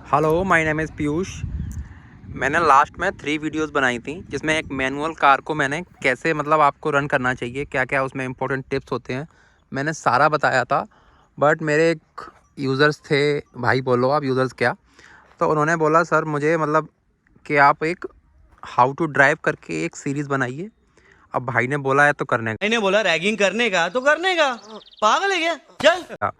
Hello, my name is Piyush. मैंने last में 3 videos बनाई थी, जिसमें एक मैनुअल कार को मैंने कैसे मतलब आपको रन करना चाहिए, क्या-क्या उसमें इंपॉर्टेंट टिप्स होते हैं, मैंने सारा बताया था। बट मेरे एक यूज़र्स थे, भाई बोलो आप यूज़र्स क्या, तो उन्होंने बोला सर मुझे मतलब कि आप एक हाउ टू ड्राइव करके एक सीरीज़ बनाइए। अब भाई ने बोला है तो करने भाई ने बोला रैगिंग करने का तो करने का, पागल है क्या? चल का।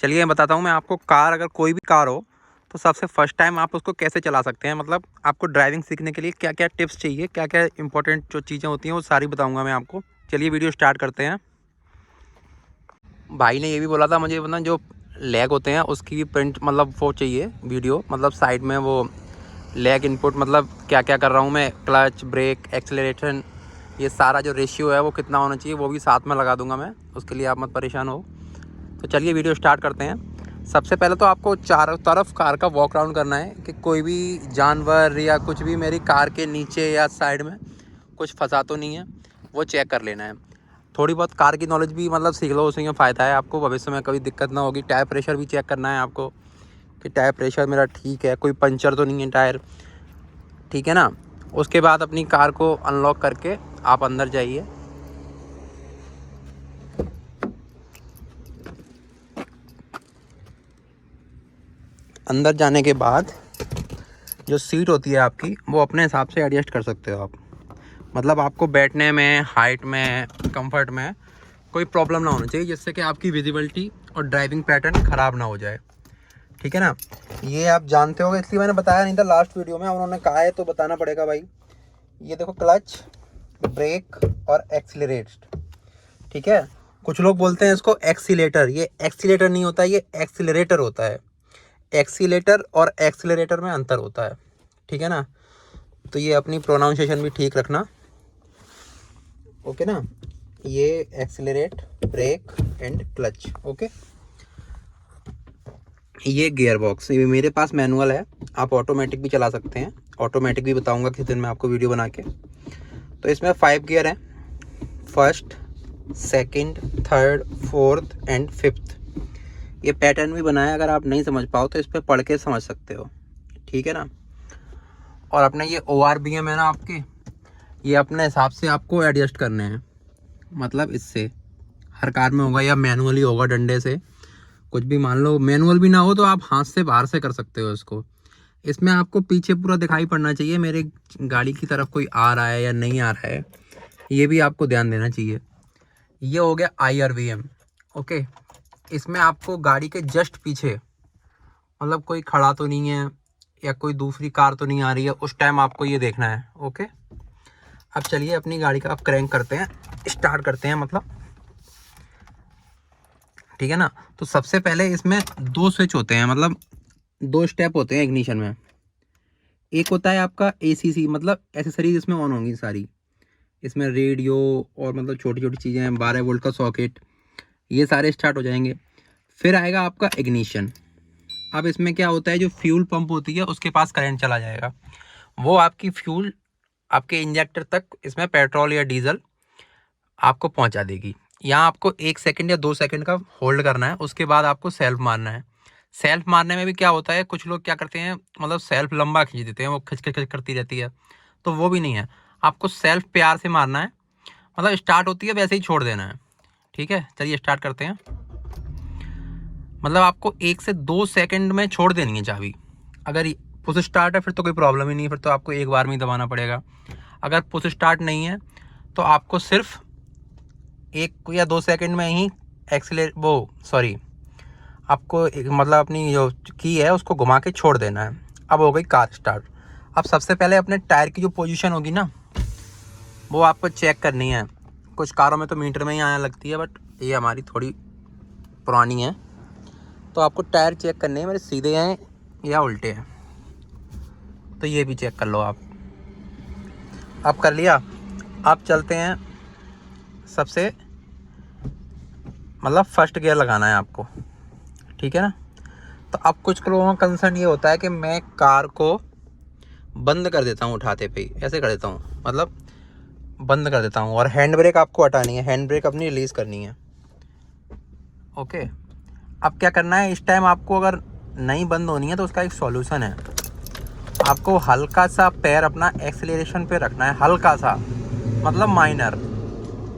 चलिए मैं बताता हूँ मैं आपको। कार अगर कोई भी कार हो तो सबसे फर्स्ट टाइम आप उसको कैसे चला सकते हैं, मतलब आपको ड्राइविंग सीखने के लिए क्या क्या टिप्स चाहिए, क्या क्या इंपॉर्टेंट जो चीज़ें होती हैं वो सारी बताऊंगा मैं आपको। चलिए वीडियो स्टार्ट करते हैं। भाई ने ये भी बोला था मुझे मतलब जो लैग होते हैं उसकी भी प्रिंट मतलब वो चाहिए वीडियो, मतलब साइड में वो लैग इनपुट, मतलब क्या क्या कर रहा हूँ मैं, क्लच, ब्रेक, एक्सेलरेशन, ये सारा जो रेशियो है वो कितना होना चाहिए वो भी साथ में लगा दूंगा मैं, उसके लिए आप मत परेशान हो। तो चलिए वीडियो स्टार्ट करते हैं। सबसे पहले तो आपको चारों तरफ कार का वॉक राउंड करना है कि कोई भी जानवर या कुछ भी मेरी कार के नीचे या साइड में कुछ फंसा तो नहीं है, वो चेक कर लेना है। थोड़ी बहुत कार की नॉलेज भी मतलब सीख लो, उसी में फ़ायदा है आपको, भविष्य में कभी दिक्कत ना होगी। टायर प्रेशर भी चेक करना है आपको कि टायर प्रेशर मेरा ठीक है, कोई पंचर तो नहीं है टायर, ठीक है ना। उसके बाद अपनी कार को अनलॉक करके आप अंदर जाइए। अंदर जाने के बाद जो सीट होती है आपकी वो अपने हिसाब से एडजस्ट कर सकते हो आप, मतलब आपको बैठने में, हाइट में, कंफर्ट में कोई प्रॉब्लम ना होनी चाहिए, जिससे कि आपकी विजिबिलिटी और ड्राइविंग पैटर्न ख़राब ना हो जाए, ठीक है ना। ये आप जानते होगे इसलिए मैंने बताया नहीं था लास्ट वीडियो में, उन्होंने कहा है तो बताना पड़ेगा भाई। ये देखो, क्लच, ब्रेक और एक्सीलरेट, ठीक है। कुछ लोग बोलते हैं इसको एक्सीलेटर, ये एक्सीलेटर नहीं होता, ये एक्सीलरेटर होता है। एक्सीलेटर और एक्सीलरेटर में अंतर होता है, ठीक है ना। तो ये अपनी प्रोनाउंसिएशन भी ठीक रखना, ओके ना। ये accelerate, brake and clutch, okay. ये गियर बॉक्स, ये मेरे पास मैनुअल है, आप ऑटोमेटिक भी चला सकते हैं, ऑटोमेटिक भी बताऊंगा किस दिन मैं आपको वीडियो बना के। तो इसमें 5 गियर हैं, first, second, third, fourth and fifth. ये पैटर्न भी बनाया, अगर आप नहीं समझ पाओ तो इस पर पढ़ के समझ सकते हो, ठीक है ना। और अपने ये ORBM है ना आपके, ये अपने हिसाब से आपको एडजस्ट करने हैं, मतलब इससे हर कार में होगा या मैनुअली होगा डंडे से, कुछ भी। मान लो मैनुअल भी ना हो तो आप हाथ से बाहर से कर सकते हो इसको। इसमें आपको पीछे पूरा दिखाई पड़ना चाहिए, मेरे गाड़ी की तरफ कोई आ रहा है या नहीं आ रहा है, ये भी आपको ध्यान देना चाहिए। ये हो गया IRVM, ओके। इसमें आपको गाड़ी के जस्ट पीछे, मतलब कोई खड़ा तो नहीं है या कोई दूसरी कार तो नहीं आ रही है, उस टाइम आपको ये देखना है, ओके। अब चलिए अपनी गाड़ी का अब क्रैंक करते हैं, स्टार्ट करते हैं मतलब, ठीक है ना। तो सबसे पहले इसमें 2 स्विच होते हैं, मतलब 2 स्टेप होते हैं इग्निशन में। एक होता है आपका ACC, मतलब एसेसरीज इसमें ऑन होंगी सारी, इसमें रेडियो और मतलब छोटी छोटी चीज़ें हैं, 12 वोल्ट का सॉकेट, ये सारे स्टार्ट हो जाएंगे। फिर आएगा आपका इग्निशन। अब इसमें क्या होता है, जो फ्यूल पंप होती है उसके पास करंट चला जाएगा, वो आपकी फ्यूल आपके इंजेक्टर तक इसमें पेट्रोल या डीजल आपको पहुंचा देगी। यहाँ आपको 1 सेकंड या 2 सेकंड का होल्ड करना है, उसके बाद आपको सेल्फ मारना है। सेल्फ मारने में भी क्या होता है, कुछ लोग क्या करते हैं, मतलब सेल्फ लंबा खींच देते हैं, वो खिंच खिंच करती रहती है, तो वो भी नहीं है। आपको सेल्फ प्यार से मारना है, मतलब स्टार्ट होती है वैसे ही छोड़ देना है, ठीक है। चलिए स्टार्ट करते हैं। मतलब आपको 1 से 2 सेकंड में छोड़ देनी है चाबी। अगर पुश स्टार्ट है फिर तो कोई प्रॉब्लम ही नहीं है, फिर तो आपको एक बार में ही दबाना पड़ेगा। अगर पुश स्टार्ट नहीं है तो आपको सिर्फ 1 या 2 सेकंड में ही आपको मतलब अपनी जो की है उसको घुमा के छोड़ देना है। अब हो गई कार स्टार्ट। अब सबसे पहले अपने टायर की जो पोजीशन होगी ना, वो आपको चेक करनी है। कुछ कारों में तो मीटर में ही आने लगती है, बट ये हमारी थोड़ी पुरानी है, तो आपको टायर चेक करने हैं मेरे सीधे हैं या उल्टे हैं, तो ये भी चेक कर लो आप। अब कर लिया। अब चलते हैं, सबसे मतलब फर्स्ट गियर लगाना है आपको, ठीक है ना। तो अब कुछ लोगों का कंसर्न ये होता है कि मैं कार को बंद कर देता हूँ, उठाते पे ही ऐसे कर देता हूँ, मतलब बंद कर देता हूँ, और हैंड ब्रेक आपको हटानी है, हैंड ब्रेक अपनी रिलीज़ करनी है, ओके। अब क्या करना है, इस टाइम आपको अगर नहीं बंद होनी है तो उसका एक सॉल्यूशन है। आपको हल्का सा पैर अपना एक्सेलरेशन पे रखना है, हल्का सा मतलब माइनर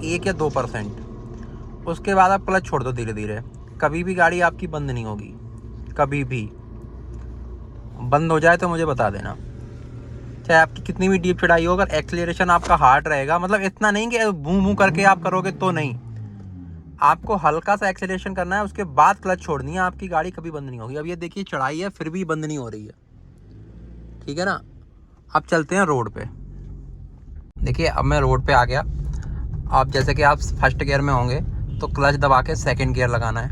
1 या 2%। उसके बाद आप क्लच छोड़ दो धीरे धीरे। कभी भी गाड़ी आपकी बंद नहीं होगी, कभी भी। बंद हो जाए तो मुझे बता देना, चाहे आपकी कितनी भी डीप चढ़ाई हो, अगर एक्सेलरेशन आपका हार्ड रहेगा, मतलब इतना नहीं कि बूं बूं करके आप करोगे तो नहीं, आपको हल्का सा एक्सेलरेशन करना है, उसके बाद क्लच छोड़नी है, आपकी गाड़ी कभी बंद नहीं होगी। अब ये देखिए चढ़ाई है फिर भी बंद नहीं हो रही है, ठीक है ना। अब चलते हैं रोड पे। देखिए अब मैं रोड पे आ गया। आप जैसे कि आप फर्स्ट गियर में होंगे तो क्लच दबा के सेकंड गियर लगाना है।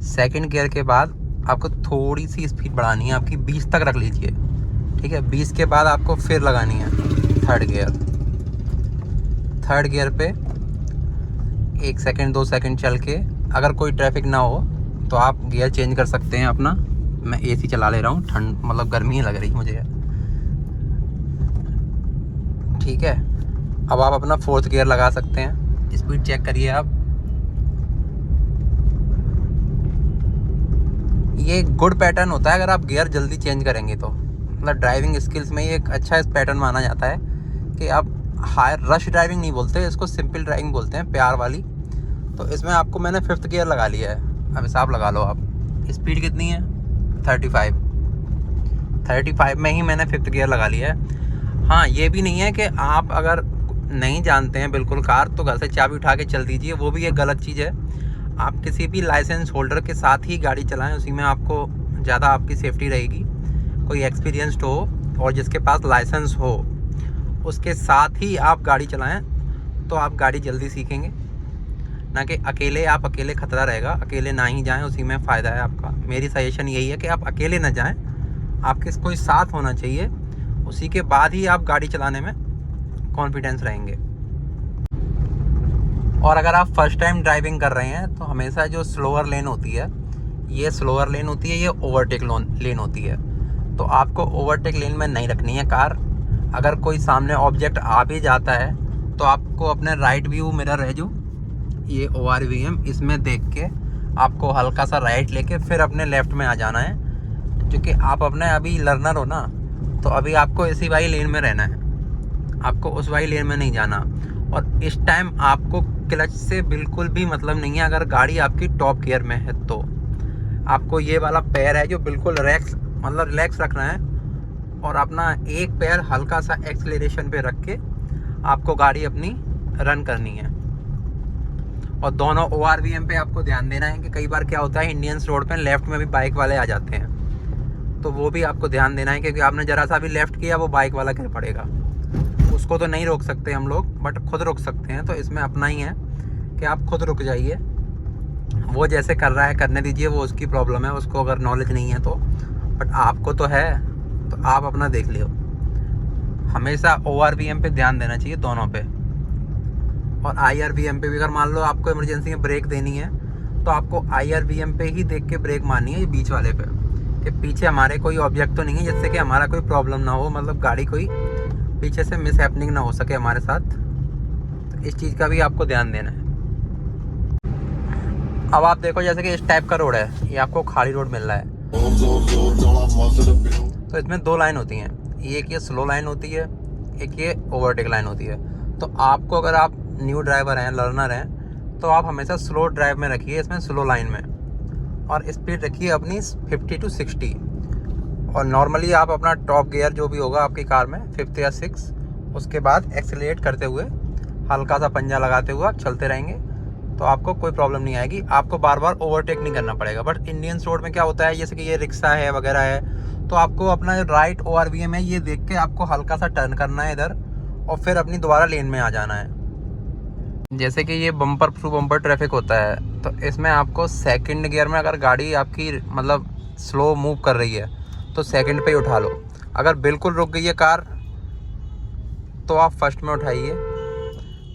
सेकंड गियर के बाद आपको थोड़ी सी स्पीड बढ़ानी है, आपकी 20 तक रख लीजिए, ठीक है। 20 के बाद आपको फिर लगानी है थर्ड गियर। थर्ड गियर पे 1 सेकंड 2 सेकंड चल के, अगर कोई ट्रैफिक ना हो तो आप गियर चेंज कर सकते हैं अपना। मैं एसी चला ले रहा हूँ, ठंड मतलब गर्मी ही लग रही मुझे, ठीक है। अब आप अपना फोर्थ गियर लगा सकते हैं। स्पीड चेक करिए आप। ये गुड पैटर्न होता है अगर आप गियर जल्दी चेंज करेंगे तो, मतलब ड्राइविंग स्किल्स में ये एक अच्छा इस पैटर्न माना जाता है कि आप हाई रश ड्राइविंग नहीं बोलते इसको, सिंपल ड्राइविंग बोलते हैं, प्यार वाली। तो इसमें आपको मैंने फिफ्थ गियर लगा लिया है। अब हिसाब लगा लो आप, स्पीड कितनी है 35 में ही मैंने फिफ्थ गियर लगा लिया है। हाँ ये भी नहीं है कि आप अगर नहीं जानते हैं बिल्कुल कार तो घर से चाबी उठा के चल दीजिए, वो भी एक गलत चीज़ है। आप किसी भी लाइसेंस होल्डर के साथ ही गाड़ी चलाएं, उसी में आपको ज़्यादा आपकी सेफ्टी रहेगी। कोई एक्सपीरियंस्ड हो और जिसके पास लाइसेंस हो उसके साथ ही आप गाड़ी चलाएं तो आप गाड़ी जल्दी सीखेंगे, ना कि अकेले। आप अकेले खतरा रहेगा, अकेले ना ही जाएं, उसी में फ़ायदा है आपका। मेरी सजेशन यही है कि आप अकेले ना जाएं, आपके कोई साथ होना चाहिए, उसी के बाद ही आप गाड़ी चलाने में कॉन्फिडेंस रहेंगे। और अगर आप फर्स्ट टाइम ड्राइविंग कर रहे हैं तो हमेशा जो स्लोअर लेन होती है, ये स्लोअर लेन होती है, ये ओवरटेक लेन होती है। तो आपको ओवरटेक लेन में नहीं रखनी है कार। अगर कोई सामने ऑब्जेक्ट आ भी जाता है तो आपको अपने राइट व्यू मिरर है जो ये ORVM, इसमें देख के आपको हल्का सा राइट लेके फिर अपने लेफ़्ट में आ जाना है। क्योंकि आप अपने अभी लर्नर हो ना, तो अभी आपको इसी वाली लेन में रहना है, आपको उस वाली लेन में नहीं जाना। और इस टाइम आपको क्लच से बिल्कुल भी मतलब नहीं है अगर गाड़ी आपकी टॉप गियर में है तो। आपको ये वाला पैर है जो बिल्कुल रिलैक्स रखना है और अपना एक पैर हल्का सा एक्सेलरेशन पे रख के आपको गाड़ी अपनी रन करनी है। और दोनों ORVM पे आपको ध्यान देना है कि कई बार क्या होता है इंडियंस रोड पे लेफ़्ट में भी बाइक वाले आ जाते हैं, तो वो भी आपको ध्यान देना है क्योंकि आपने ज़रा सा भी लेफ़्ट किया वो बाइक वाला गिर पड़ेगा। उसको तो नहीं रोक सकते हम लोग, बट खुद रोक सकते हैं। तो इसमें अपना ही है कि आप खुद रुक जाइए, वो जैसे कर रहा है करने दीजिए, वो उसकी प्रॉब्लम है, उसको अगर नॉलेज नहीं है तो। बट आपको तो है, तो आप अपना देख लियो। हमेशा ORVM पे ध्यान देना चाहिए दोनों पे। और IRVM पे भी अगर मान लो आपको इमरजेंसी में ब्रेक देनी है तो आपको IRVM पे ही देख के ब्रेक मारनी है, ये बीच वाले पे, कि पीछे हमारे कोई ऑब्जेक्ट तो नहीं है जिससे कि हमारा कोई प्रॉब्लम ना हो, मतलब गाड़ी कोई पीछे से मिस हैपनिंग ना हो सके हमारे साथ। तो इस चीज़ का भी आपको ध्यान देना है। अब आप देखो जैसे कि इस टाइप का रोड है, ये आपको खाली रोड मिल रहा है, तो इसमें 2 लाइन होती हैं, एक ये स्लो लाइन होती है, एक ये ओवरटेक लाइन होती है। तो आपको अगर आप न्यू ड्राइवर हैं, लर्नर हैं, तो आप हमेशा स्लो ड्राइव में रखिए, इसमें स्लो लाइन में, और स्पीड रखिए अपनी 50 to 60। और नॉर्मली आप अपना टॉप गियर जो भी होगा आपकी कार में 5th या 6th, उसके बाद एक्सेलरेट करते हुए हल्का सा पंजा लगाते हुए आप चलते रहेंगे तो आपको कोई प्रॉब्लम नहीं आएगी, आपको बार बार ओवरटेक नहीं करना पड़ेगा। बट इंडियंस रोड में क्या होता है, जैसे कि ये रिक्शा है वगैरह है, तो आपको अपना राइट ORVM है ये देख के आपको हल्का सा टर्न करना है इधर और फिर अपनी दोबारा लेन में आ जाना है। जैसे कि ये बम्पर टू बम्पर ट्रैफिक होता है, तो इसमें आपको सेकंड गियर में अगर गाड़ी आपकी मतलब स्लो मूव कर रही है तो सेकंड पे ही उठा लो। अगर बिल्कुल रुक गई है कार तो आप फर्स्ट में उठाइए,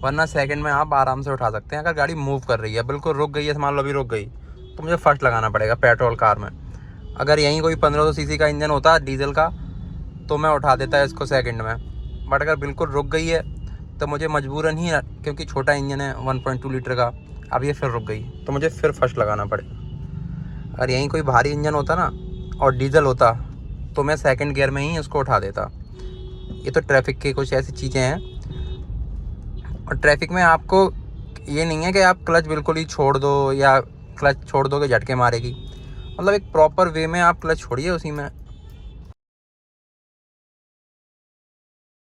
वरना सेकंड में आप आराम से उठा सकते हैं। अगर गाड़ी मूव कर रही है, बिल्कुल रुक गई है, मान लो अभी रुक गई, तो मुझे फर्स्ट लगाना पड़ेगा पेट्रोल कार में। अगर यहीं कोई 1500 सीसी का इंजन होता डीजल का तो मैं उठा देता है इसको सेकंड में। बट अगर बिल्कुल रुक गई है तो मुझे मजबूरन ही, क्योंकि छोटा इंजन है 1.2 लीटर का, अब ये फिर रुक गई तो मुझे फिर फर्स्ट लगाना पड़ेगा। और यहीं कोई भारी इंजन होता ना और डीजल होता तो मैं सेकंड गियर में ही उसको उठा देता। ये तो ट्रैफिक की कुछ ऐसी चीज़ें हैं। और ट्रैफिक में आपको ये नहीं है कि आप क्लच बिल्कुल ही छोड़ दो या क्लच छोड़ दोगे झटके मारेगी। मतलब एक प्रॉपर वे में आप क्लच छोड़िए, उसी में